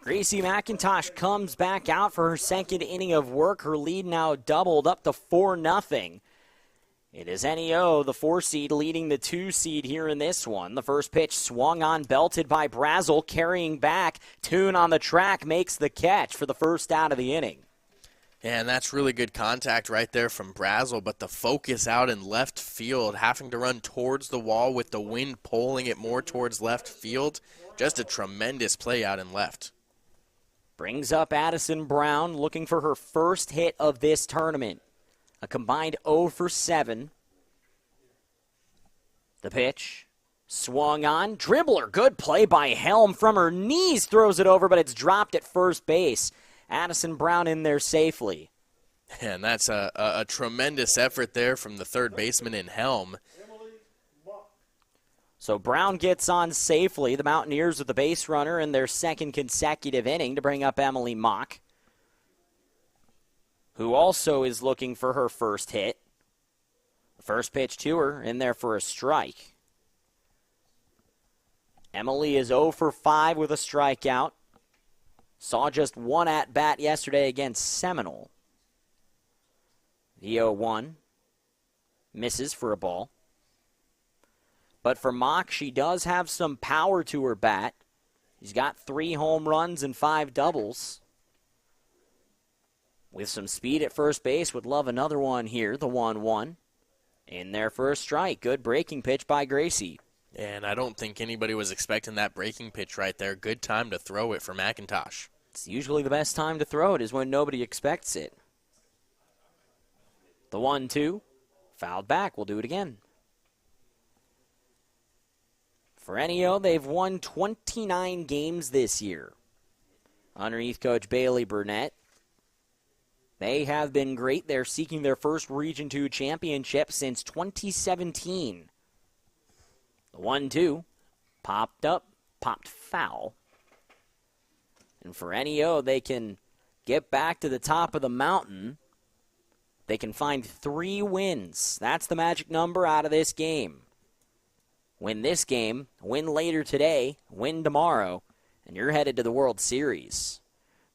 Gracie McIntosh comes back out for her second inning of work. Her lead now doubled up to 4-0. It is NEO, the 4 seed, leading the 2 seed here in this one. The first pitch swung on, belted by Brazel, carrying back. Toon on the track makes the catch for the first out of the inning. Yeah, and that's really good contact right there from Brazel, but the focus out in left field, having to run towards the wall with the wind pulling it more towards left field, just a tremendous play out in left. Brings up Addison Brown, looking for her first hit of this tournament. A combined 0 for 7. The pitch. Swung on. Dribbler. Good play by Helm from her knees. Throws it over, but it's dropped at first base. Addison Brown in there safely. And that's a tremendous effort there from the third baseman in Helm. So Brown gets on safely. The Mountaineers with the base runner in their second consecutive inning to bring up Emily Mock, who also is looking for her first hit. The first pitch to her, in there for a strike. Emily is 0 for 5 with a strikeout. Saw just one at-bat yesterday against Seminole. The 0-1 misses for a ball. But for Mock, she does have some power to her bat. She's got 3 home runs and 5 doubles. With some speed at first base, would love another one here, the 1-1. In there for a strike. Good breaking pitch by Gracie. And I don't think anybody was expecting that breaking pitch right there. Good time to throw it for McIntosh. It's usually the best time to throw it is when nobody expects it. The 1-2. Fouled back. We'll do it again. For NEO, they've won 29 games this year. Underneath Coach Bailey Burnett. They have been great. They're seeking their first Region 2 championship since 2017. The 1-2 popped up, popped foul. And for NEO, they can get back to the top of the mountain. They can find 3 wins. That's the magic number out of this game. Win this game, win later today, win tomorrow, and you're headed to the World Series.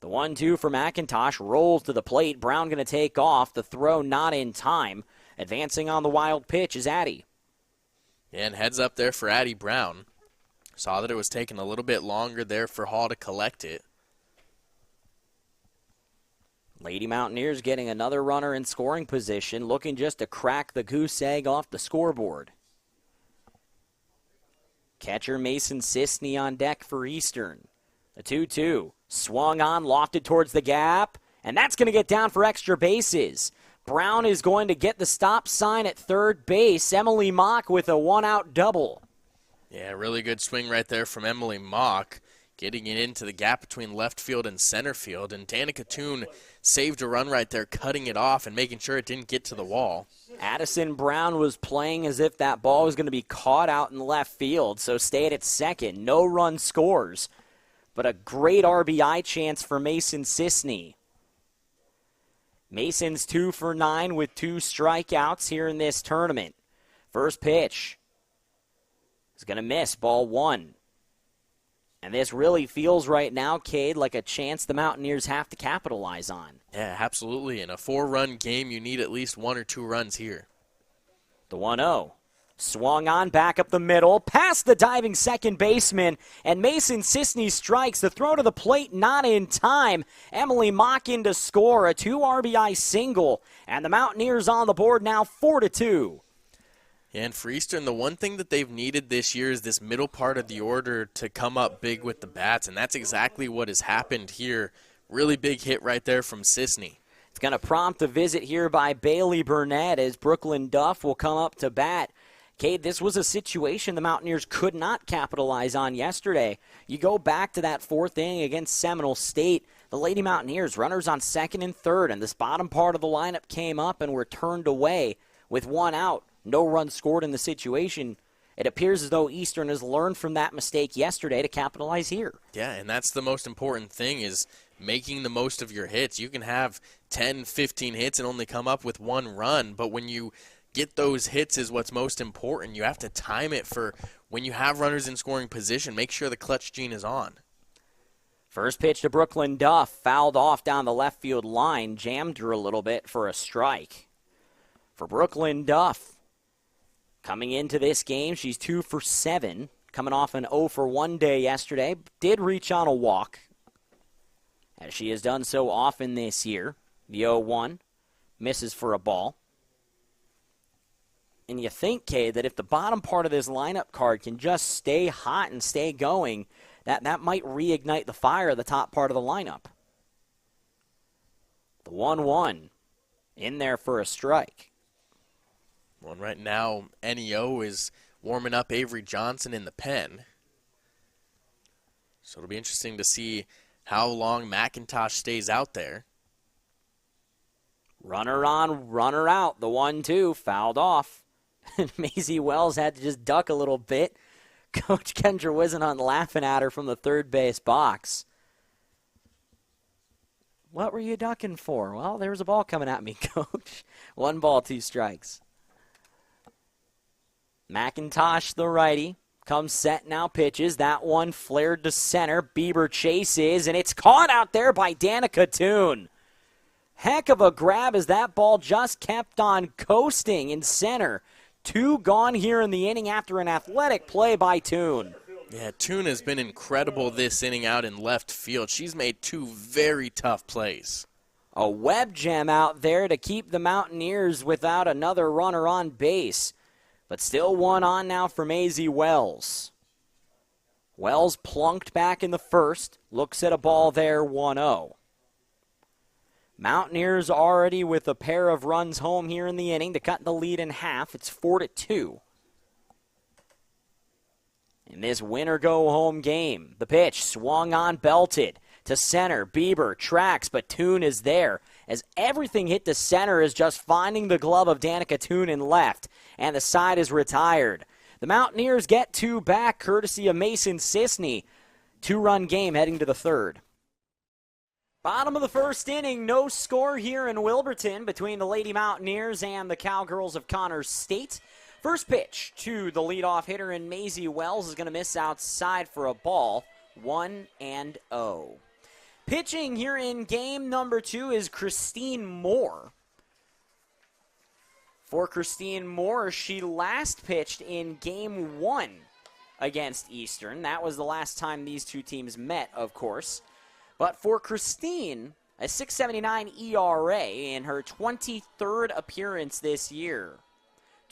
The 1-2 for McIntosh rolls to the plate. Brown going to take off. The throw not in time. Advancing on the wild pitch is Addie. And heads up there for Addie Brown. Saw that it was taking a little bit longer there for Hall to collect it. Lady Mountaineers getting another runner in scoring position, looking just to crack the goose egg off the scoreboard. Catcher Mason Sisney on deck for Eastern. The 2-2. Swung on, lofted towards the gap, and that's going to get down for extra bases. Brown is going to get the stop sign at third base. Emily Mock with a one-out double. Yeah, really good swing right there from Emily Mock, getting it into the gap between left field and center field. And Danica Toon saved a run right there, cutting it off and making sure it didn't get to the wall. Addison Brown was playing as if that ball was going to be caught out in left field, so stayed at second. No run scores, but a great RBI chance for Mason Sisney. Mason's 2 for 9 with 2 strikeouts here in this tournament. First pitch is going to miss, ball 1. And this really feels right now, Cade, like a chance the Mountaineers have to capitalize on. Yeah, absolutely. In a 4-run game, you need at least 1 or 2 runs here. The 1-0. Swung on, back up the middle, past the diving second baseman, and Mason Sisney strikes. The throw to the plate not in time. Emily Mock in to score, a 2 RBI single, and the Mountaineers on the board now 4-2. And for Eastern, the one thing that they've needed this year is this middle part of the order to come up big with the bats, and that's exactly what has happened here. Really big hit right there from Sisney. It's going to prompt a visit here by Bailey Burnett as Brooklyn Duff will come up to bat. Cade, this was a situation the Mountaineers could not capitalize on yesterday. You go back to that 4th inning against Seminole State. The Lady Mountaineers, runners on 2nd and 3rd, and this bottom part of the lineup came up and were turned away with 1 out. No runs scored in the situation. It appears as though Eastern has learned from that mistake yesterday to capitalize here. Yeah, and that's the most important thing is making the most of your hits. You can have 10, 15 hits and only come up with 1 run, but when you get those hits is what's most important. You have to time it for when you have runners in scoring position. Make sure the clutch gene is on. First pitch to Brooklyn Duff, fouled off down the left field line, jammed her a little bit for a strike. For Brooklyn Duff, coming into this game, she's 2 for 7, coming off an 0 for 1 day yesterday. Did reach on a walk, as she has done so often this year. The 0-1 misses for a ball. And you think, Kay, that if the bottom part of this lineup card can just stay hot and stay going, that might reignite the fire of the top part of the lineup. The 1-1 in there for a strike. Well, right now, NEO is warming up Avery Johnson in the pen. So it'll be interesting to see how long McIntosh stays out there. Runner on, runner out. The 1-2 fouled off. And Maisie Wells had to just duck a little bit. Coach Kendra Wisenhunt laughing at her from the third base box. What were you ducking for? Well, there was a ball coming at me, Coach. 1 ball, 2 strikes. McIntosh, the righty, comes set now, pitches. That one flared to center. Bieber chases, and it's caught out there by Danica Toon. Heck of a grab as that ball just kept on coasting in center. 2 gone here in the inning after an athletic play by Toon. Yeah, Toon has been incredible this inning out in left field. She's made 2 very tough plays. A web gem out there to keep the Mountaineers without another runner on base. But still 1 on now for Maisie Wells. Wells plunked back in the first. Looks at a ball there, 1-0. Mountaineers already with a pair of runs home here in the inning to cut the lead in half. It's 4-2. In this win-or-go-home game, the pitch swung on, belted to center. Bieber tracks, but Toon is there. As everything hit the center is just finding the glove of Danica Toon in left, and the side is retired. The Mountaineers get 2 back, courtesy of Mason Sisney. 2-run game heading to the third. Bottom of the first inning, no score here in Wilburton between the Lady Mountaineers and the Cowgirls of Connors State. First pitch to the leadoff hitter, and Maisie Wells is going to miss outside for a ball, 1-0. Pitching here in game number 2 is Christine Moore. For Christine Moore, she last pitched in game 1 against Eastern. That was the last time these two teams met, of course. But for Christine, a 6.79 ERA in her 23rd appearance this year.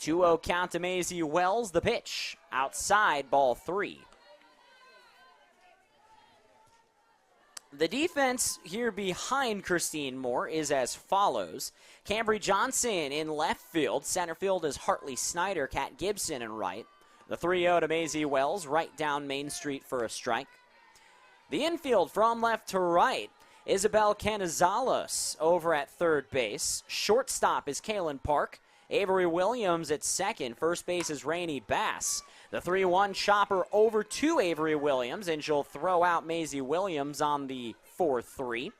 2-0 count to Maisie Wells. The pitch outside, ball 3. The defense here behind Christine Moore is as follows. Cambry Johnson in left field. Center field is Hartley Snyder, Kat Gibson in right. The 3-0 to Maisie Wells, right down Main Street for a strike. The infield from left to right, Isabel Canizales over at third base. Shortstop is Kaylin Park. Avery Williams at second. First base is Rainey Bass. The 3-1 chopper over to Avery Williams, and she'll throw out Maisie Williams on the 4-3.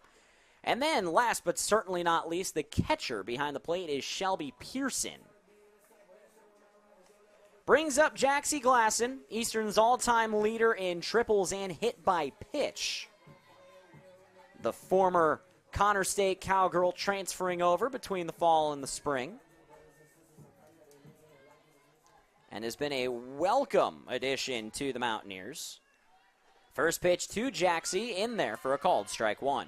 And then, last but certainly not least, the catcher behind the plate is Shelby Pearson. Brings up Jaxie Glasson, Eastern's all-time leader in triples and hit by pitch. The former Connor State Cowgirl transferring over between the fall and the spring. And has been a welcome addition to the Mountaineers. First pitch to Jaxie, in there for a called strike 1.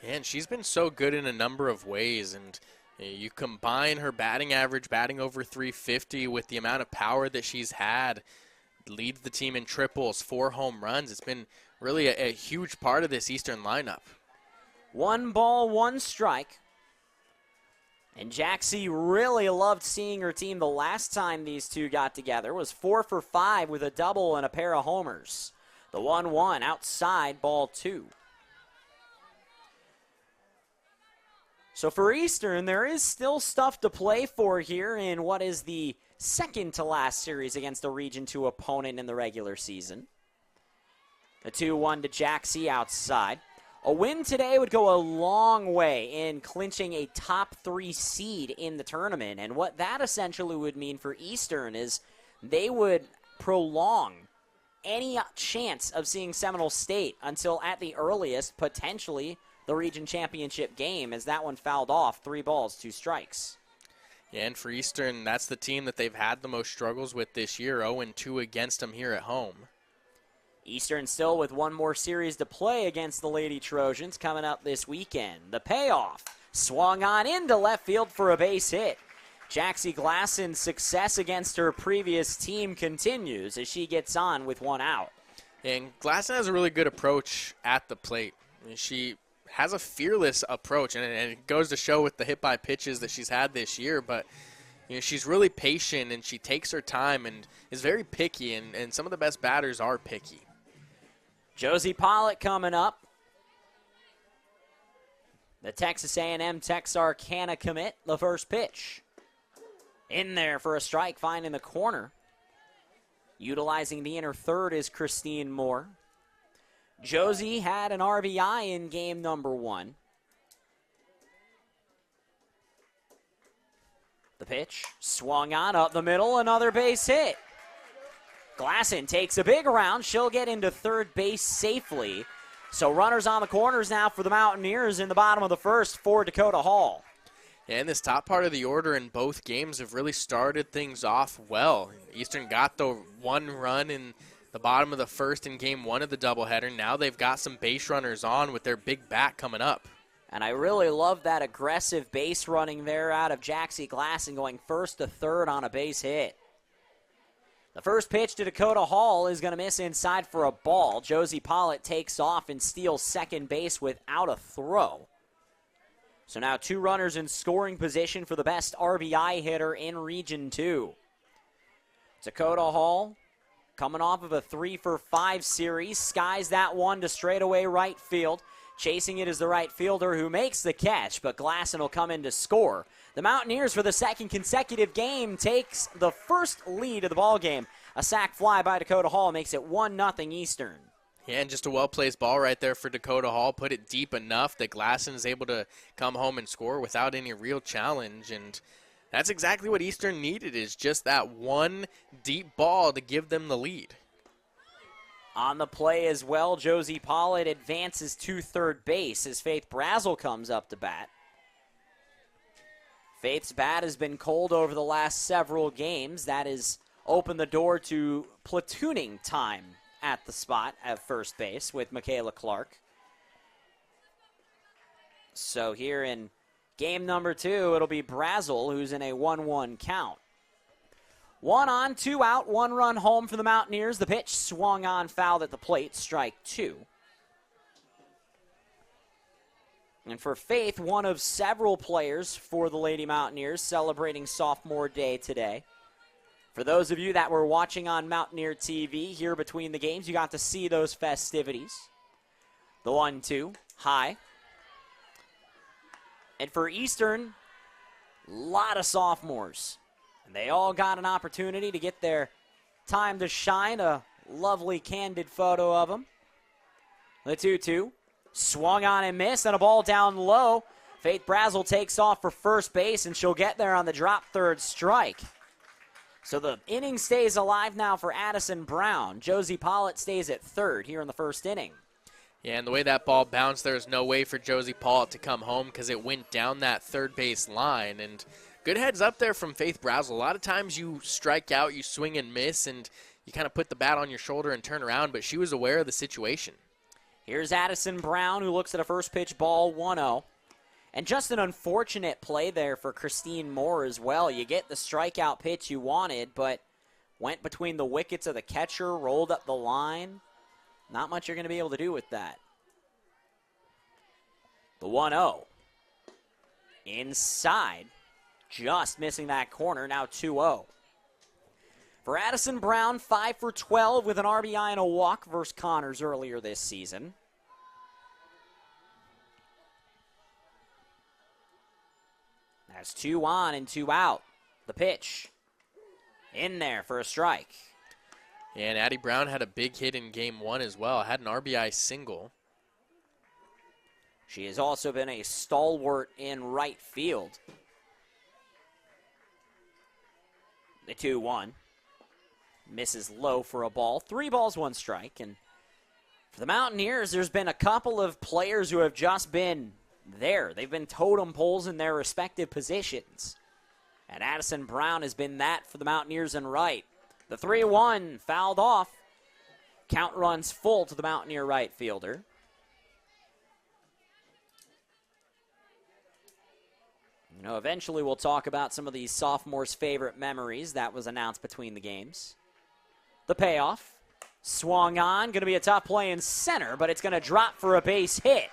And she's been so good in a number of ways, and you combine her batting average, batting over 350, with the amount of power that she's had, leads the team in triples, 4 home runs. It's been really a huge part of this Eastern lineup. 1 ball, 1 strike. And Jaxie really loved seeing her team the last time these two got together. Was 4 for 5 with a double and a pair of homers. The 1-1 outside, ball 2. So for Eastern, there is still stuff to play for here in what is the second to last series against a Region 2 opponent in the regular season. The 2-1 to Jaxie outside. A win today would go a long way in clinching a top 3 seed in the tournament. And what that essentially would mean for Eastern is they would prolong any chance of seeing Seminole State until at the earliest, potentially, the region championship game, as that one fouled off. 3 balls, 2 strikes. Yeah, and for Eastern, that's the team that they've had the most struggles with this year, 0-2 against them here at home. Eastern still with one more series to play against the Lady Trojans coming up this weekend. The payoff swung on into left field for a base hit. Jaxie Glasson's success against her previous team continues as she gets on with 1 out. And Glasson has a really good approach at the plate. She has a fearless approach, and it goes to show with the hit-by pitches that she's had this year, but she's really patient, and she takes her time and is very picky, and some of the best batters are picky. Josie Pollock coming up. The Texas A&M Texarkana commit, the first pitch. In there for a strike, finding the corner. Utilizing the inner third is Christine Moore. Josie had an RBI in game number 1. The pitch swung on up the middle, another base hit. Glasson takes a big round. She'll get into third base safely. So runners on the corners now for the Mountaineers in the bottom of the first for Dakota Hall. And this top part of the order in both games have really started things off well. Eastern got the 1 run in the bottom of the first in game 1 of the doubleheader. Now they've got some base runners on with their big bat coming up. And I really love that aggressive base running there out of Jaxie Glasson, going first to third on a base hit. The first pitch to Dakota Hall is going to miss inside for a ball. Josie Pollitt takes off and steals second base without a throw. So now 2 runners in scoring position for the best RBI hitter in Region 2. Dakota Hall coming off of a 3-for-5 series. Skies that one to straightaway right field. Chasing it is the right fielder who makes the catch, but Glasson will come in to score. The Mountaineers, for the second consecutive game, takes the first lead of the ballgame. A sac fly by Dakota Hall makes it 1-0 Eastern. Yeah, and just a well-placed ball right there for Dakota Hall. Put it deep enough that Glasson is able to come home and score without any real challenge. And that's exactly what Eastern needed, is just that one deep ball to give them the lead. On the play as well, Josie Pollitt advances to third base as Faith Brazel comes up to bat. Faith's bat has been cold over the last several games. That has opened the door to platooning time at the spot at first base with Michaela Clark. So here in game number 2, it'll be Brazel who's in a 1-1 count. 1 on, 2 out, 1 run home for the Mountaineers. The pitch swung on, fouled at the plate, strike 2. And for Faith, one of several players for the Lady Mountaineers celebrating Sophomore Day today. For those of you that were watching on Mountaineer TV here between the games, you got to see those festivities. The 1-2, high. And for Eastern, a lot of sophomores. And they all got an opportunity to get their time to shine. A lovely candid photo of them. The 2-2. Swung on and missed, and a ball down low. Faith Brazel takes off for first base, and she'll get there on the drop third strike. So the inning stays alive now for Addison Brown. Josie Pollitt stays at third here in the first inning. Yeah, and the way that ball bounced, there was no way for Josie Pollitt to come home because it went down that third base line. And good heads up there from Faith Brazel. A lot of times you strike out, you swing and miss, and you kind of put the bat on your shoulder and turn around, but she was aware of the situation. Here's Addison Brown, who looks at a first pitch ball, 1-0. And just an unfortunate play there for Christine Moore as well. You get the strikeout pitch you wanted, but went between the wickets of the catcher, rolled up the line. Not much you're going to be able to do with that. The 1-0. Inside. Just missing that corner, now 2-0. For Addison Brown, 5 for 12 with an RBI and a walk versus Connors earlier this season. That's 2 on and 2 out. The pitch in there for a strike. Yeah, and Addie Brown had a big hit in game 1 as well. Had an RBI single. She has also been a stalwart in right field. The 2-1. misses low for a ball. 3 balls, 1 strike. And for the Mountaineers, there's been a couple of players who have just been there. They've been totem poles in their respective positions. And Addison Brown has been that for the Mountaineers in right. The 3-1 fouled off. Count runs full to the Mountaineer right fielder. You know, eventually we'll talk about some of these sophomores' favorite memories. That was announced between the games. The payoff. Swung on. Going to be a tough play in center, but it's going to drop for a base hit.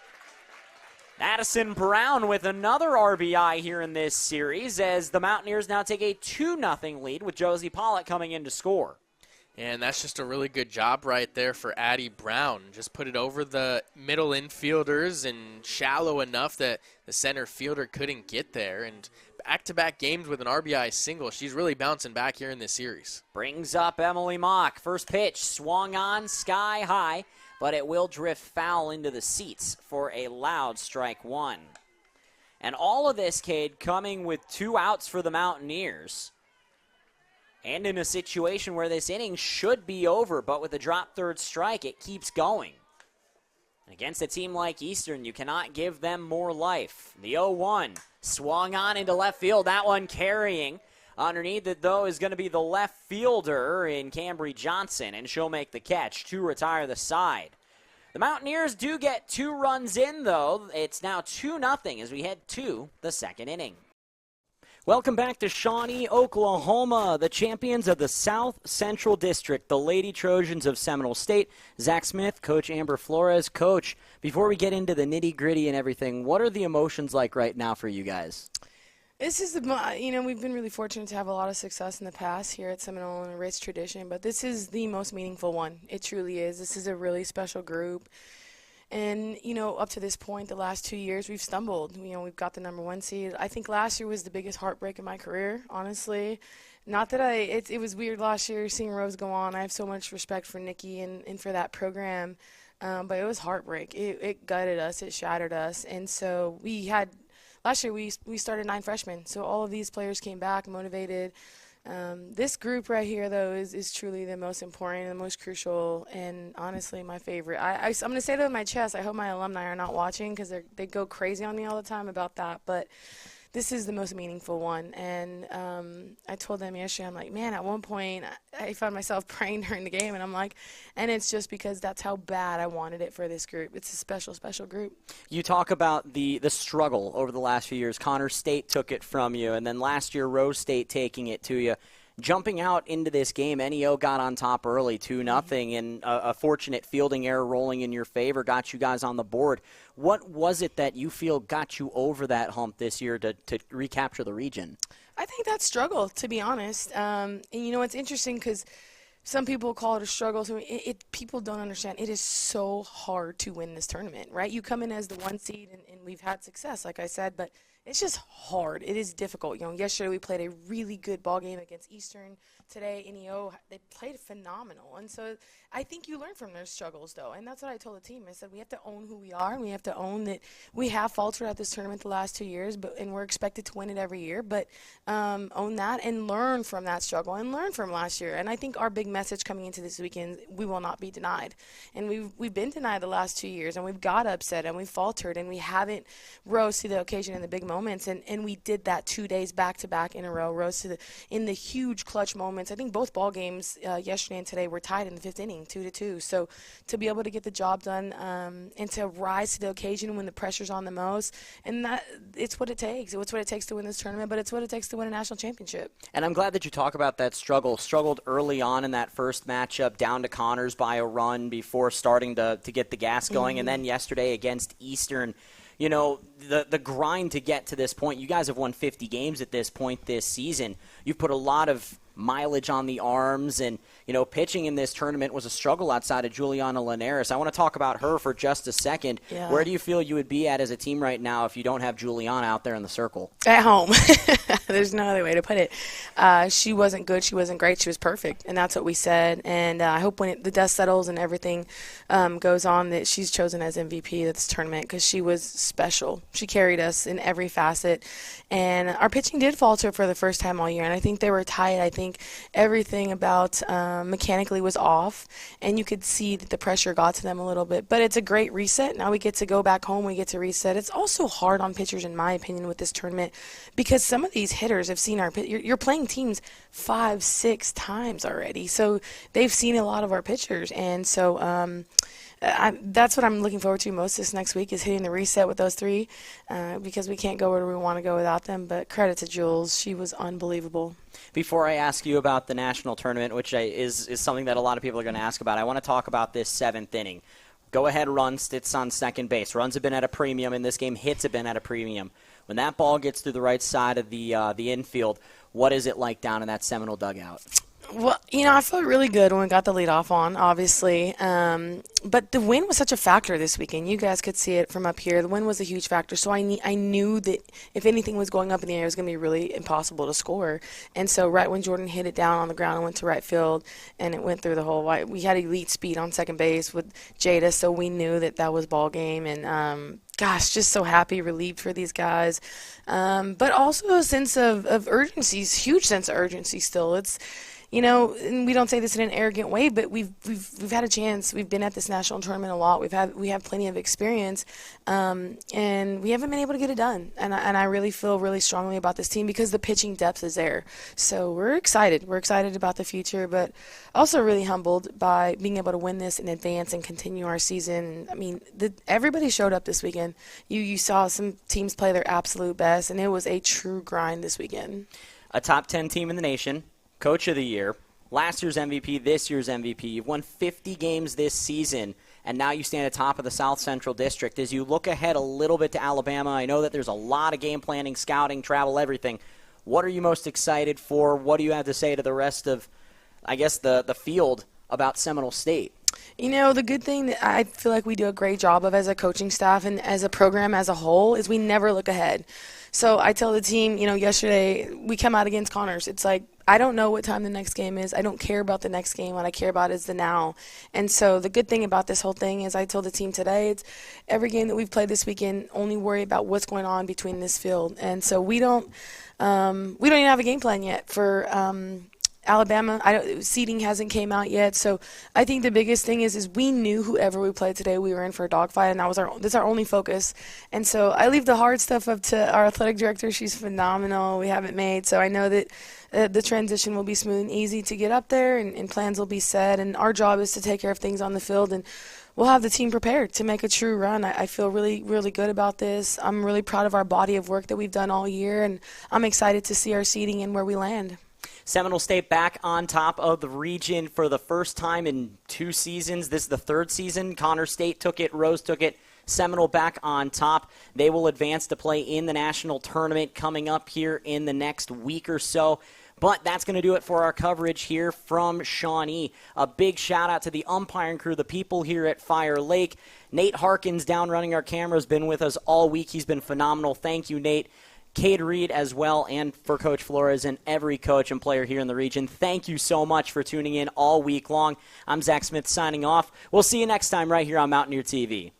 Addison Brown with another RBI here in this series as the Mountaineers now take a 2-0 lead with Josie Pollock coming in to score. And that's just a really good job right there for Addie Brown. Just put it over the middle infielders and shallow enough that the center fielder couldn't get there. And back-to-back games with an RBI single. She's really bouncing back here in this series. Brings up Emily Mock. First pitch swung on sky high, but it will drift foul into the seats for a loud strike 1. And all of this, Cade, coming with 2 outs for the Mountaineers. And in a situation where this inning should be over, but with a drop third strike, it keeps going. Against a team like Eastern, you cannot give them more life. The 0-1 swung on into left field. That one carrying. Underneath it, though, is going to be the left fielder in Cambry Johnson, and she'll make the catch to retire the side. The Mountaineers do get 2 runs in, though. It's now 2-0 as we head to the second inning. Welcome back to Shawnee, Oklahoma, the champions of the South Central District, the Lady Trojans of Seminole State. Zach Smith, Coach Amber Flores. Coach, before we get into the nitty-gritty and everything, what are the emotions like right now for you guys? This is, we've been really fortunate to have a lot of success in the past here at Seminole and a rich tradition, but this is the most meaningful one. It truly is. This is a really special group. And, up to this point, the last 2 years, we've stumbled. We've got the number 1 seed. I think last year was the biggest heartbreak in my career, honestly. Not that it was weird last year seeing Rose go on. I have so much respect for Nikki and for that program. But it was heartbreak. It gutted us. It shattered us. And so last year we started 9 freshmen. So all of these players came back motivated. This group right here, though, is truly the most important and the most crucial and, honestly, my favorite. I'm going to say that with my chest. I hope my alumni are not watching because they go crazy on me all the time about that. But this is the most meaningful one. And I told them yesterday, I'm like, man, at one point I found myself praying during the game. And I'm like, and it's just because that's how bad I wanted it for this group. It's a special, special group. You talk about the struggle over the last few years. Connor State took it from you, and then last year Rose State taking it to you. Jumping out into this game, NEO got on top early, 2-0, and a fortunate fielding error rolling in your favor got you guys on the board. What was it that you feel got you over that hump this year to recapture the region? I think that struggle, to be honest. And it's interesting because some people call it a struggle. So people don't understand. It is so hard to win this tournament, right? You come in as the 1 seed, and we've had success, like I said, but it's just hard. It is difficult. Yesterday we played a really good ball game against Eastern. Today, NEO, they played phenomenal. And so I think you learn from their struggles, though. And that's what I told the team. I said we have to own who we are, and we have to own that we have faltered at this tournament the last 2 years, and we're expected to win it every year. But own that and learn from that struggle and learn from last year. And I think our big message coming into this weekend, we will not be denied. And we've been denied the last 2 years, and we've got upset, and we've faltered, and we haven't rose to the occasion in the big moments. And we did that 2 days back-to-back in a row, rose to in the huge clutch moments. I think both ball games yesterday and today were tied in the 5th inning, 2-2. So to be able to get the job done and to rise to the occasion when the pressure's on the most, and it's what it takes. It's what it takes to win this tournament, but it's what it takes to win a national championship. And I'm glad that you talk about that struggle. Struggled early on in that first matchup, down to Connors by a run before starting to get the gas going, and then yesterday against Eastern. The grind to get to this point, you guys have won 50 games at this point this season. You've put a lot of mileage on the arms, and, pitching in this tournament was a struggle outside of Juliana Linares. I want to talk about her for just a second. Yeah. Where do you feel you would be at as a team right now if you don't have Juliana out there in the circle? At home. There's no other way to put it. She wasn't good. She wasn't great. She was perfect, and that's what we said. And I hope when the dust settles and everything goes on that she's chosen as MVP of this tournament because she was special. She carried us in every facet. And our pitching did falter for the first time all year, and I think they were tied, think everything about mechanically was off, and you could see that the pressure got to them a little bit. But it's a great reset. Now we get to go back home. We get to reset. It's also hard on pitchers, in my opinion, with this tournament because some of these hitters have seen you're playing teams 5-6 times already. So they've seen a lot of our pitchers. And so that's what I'm looking forward to most this next week is hitting the reset with those three because we can't go where we want to go without them. But credit to Jules. She was unbelievable. Before I ask you about the national tournament, which is something that a lot of people are going to ask about, I want to talk about this 7th inning. Go-ahead run, sits on second base. Runs have been at a premium in this game. Hits have been at a premium. When that ball gets through the right side of the infield, what is it like down in that Seminole dugout? Well, I felt really good when we got the lead off on, obviously. But the wind was such a factor this weekend. You guys could see it from up here. The wind was a huge factor. So I knew that if anything was going up in the air, it was going to be really impossible to score. And so right when Jordan hit it down on the ground and went to right field, and it went through the whole – we had elite speed on second base with Jada, so we knew that was ball game. And, gosh, just so happy, relieved for these guys. But also a sense of urgency, huge sense of urgency still. It's – and we don't say this in an arrogant way, but we've had a chance. We've been at this national tournament a lot. We have plenty of experience, and we haven't been able to get it done. And I really feel really strongly about this team because the pitching depth is there. So we're excited. We're excited about the future, but also really humbled by being able to win this in advance and continue our season. I mean, everybody showed up this weekend. You saw some teams play their absolute best, and it was a true grind this weekend. A top 10 team in the nation. Coach of the Year, last year's MVP, this year's MVP. You've won 50 games this season, and now you stand atop of the South Central District. As you look ahead a little bit to Alabama, I know that there's a lot of game planning, scouting, travel, everything. What are you most excited for? What do you have to say to the rest of, I guess, the field about Seminole State? The good thing that I feel like we do a great job of as a coaching staff and as a program as a whole is we never look ahead. So I tell the team, yesterday we come out against Connors. It's like, I don't know what time the next game is. I don't care about the next game. What I care about is the now. And so the good thing about this whole thing is I told the team today, it's every game that we've played this weekend, only worry about what's going on between this field. And so we don't even have a game plan yet for Alabama. Seeding hasn't came out yet. So I think the biggest thing is we knew whoever we played today, we were in for a dogfight, and that's our only focus. And so I leave the hard stuff up to our athletic director. She's phenomenal. We haven't made. So I know that the transition will be smooth and easy to get up there, and plans will be set. And our job is to take care of things on the field, and we'll have the team prepared to make a true run. I feel really, really good about this. I'm really proud of our body of work that we've done all year, and I'm excited to see our seeding and where we land. Seminole State back on top of the region for the first time in 2 seasons. This is the 3rd season. Connors State took it. Rose took it. Seminole back on top. They will advance to play in the national tournament coming up here in the next week or so. But that's going to do it for our coverage here from Shawnee. A big shout-out to the umpiring crew, the people here at Fire Lake. Nate Harkins down running our camera has been with us all week. He's been phenomenal. Thank you, Nate. Cade Reed as well, and for Coach Flores and every coach and player here in the region. Thank you so much for tuning in all week long. I'm Zach Smith signing off. We'll see you next time right here on Mountaineer TV.